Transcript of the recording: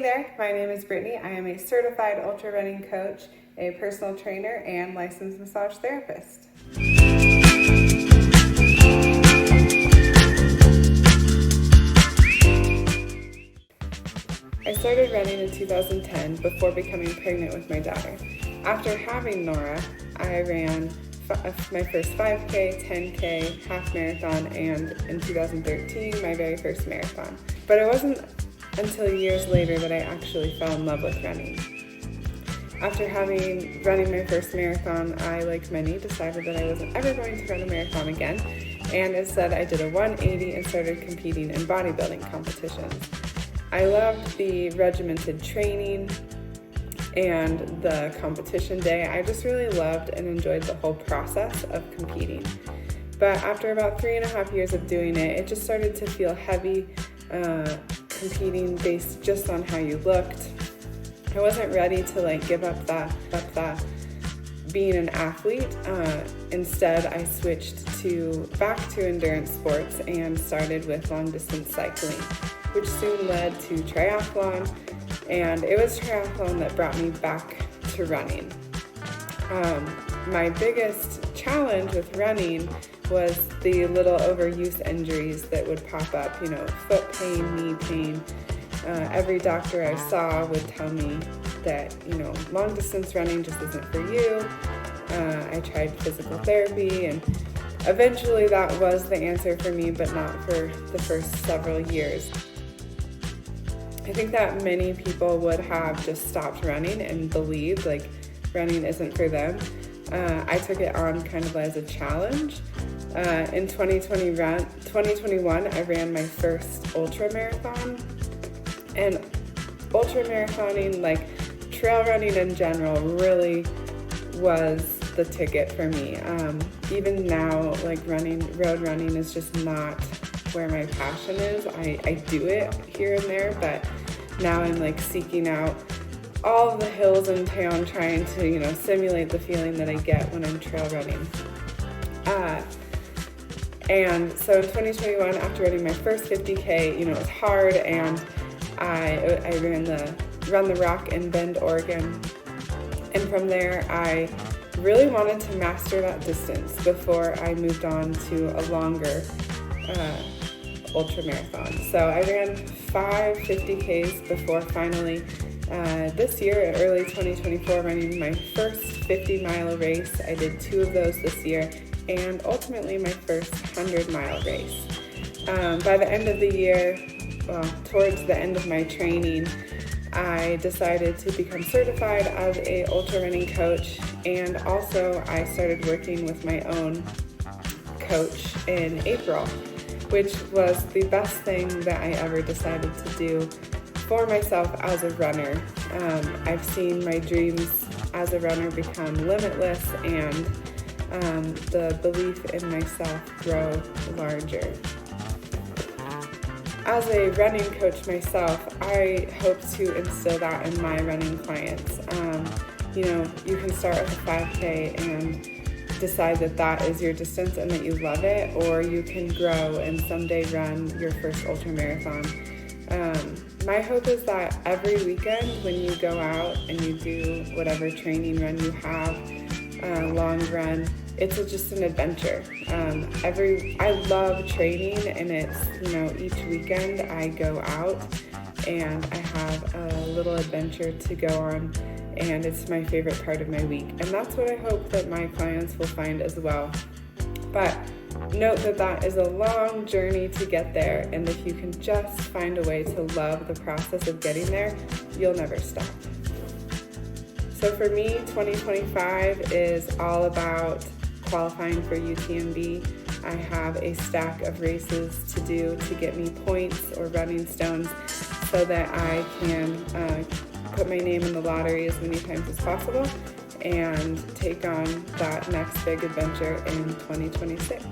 Hey there, my name is Brittany. I am a certified ultra running coach, a personal trainer, and licensed massage therapist. I started running in 2010 before becoming pregnant with my daughter. After having Nora, I ran my first 5K, 10K, half marathon, and in 2013, my very first marathon. But it wasn't until years later that I actually fell in love with running. After running my first marathon, I, like many, decided that I wasn't ever going to run a marathon again, and instead I did a 180 and started competing in bodybuilding competitions. I loved the regimented training and the competition day. I just really loved and enjoyed the whole process of competing. But after about 3.5 years of doing it, it just started to feel heavy, competing based just on how you looked. I wasn't ready to give up that being an athlete. Instead, I switched back to endurance sports and started with long distance cycling, which soon led to triathlon, and it was triathlon that brought me back to running. My biggest challenge with running was the little overuse injuries that would pop up, foot pain, knee pain. Every doctor I saw would tell me that, long distance running just isn't for you. I tried physical therapy, and eventually that was the answer for me, but not for the first several years. I think that many people would have just stopped running and believed running isn't for them. I took it on kind of as a challenge. In 2021, I ran my first ultra marathon, and ultra marathoning, trail running in general, really was the ticket for me. Even now, road running is just not where my passion is. I do it here and there, but now I'm seeking out all of the hills in town, trying to simulate the feeling that I get when I'm trail running. And so in 2021, after running my first 50K, it was hard, and I ran the Run the Rock in Bend, Oregon. And from there, I really wanted to master that distance before I moved on to a longer ultra marathon. So I ran 5 50Ks before finally this year, early 2024, running my first 50-mile race. I did 2 of those this year, and ultimately my first 100-mile race. By the end of the year, towards the end of my training, I decided to become certified as a ultra running coach, and also I started working with my own coach in April, which was the best thing that I ever decided to do for myself as a runner. I've seen my dreams as a runner become limitless, and the belief in myself grow larger. As a running coach myself, I hope to instill that in my running clients. You can start with a 5K and decide that is your distance and that you love it, or you can grow and someday run your first ultra marathon. My hope is that every weekend when you go out and you do whatever training run you have, long run, it's just an adventure. I love training, and it's, each weekend I go out and I have a little adventure to go on, and it's my favorite part of my week. And that's what I hope that my clients will find as well. But note that is a long journey to get there, and if you can just find a way to love the process of getting there, you'll never stop. So for me, 2025 is all about qualifying for UTMB. I have a stack of races to do to get me points or running stones so that I can put my name in the lottery as many times as possible and take on that next big adventure in 2026.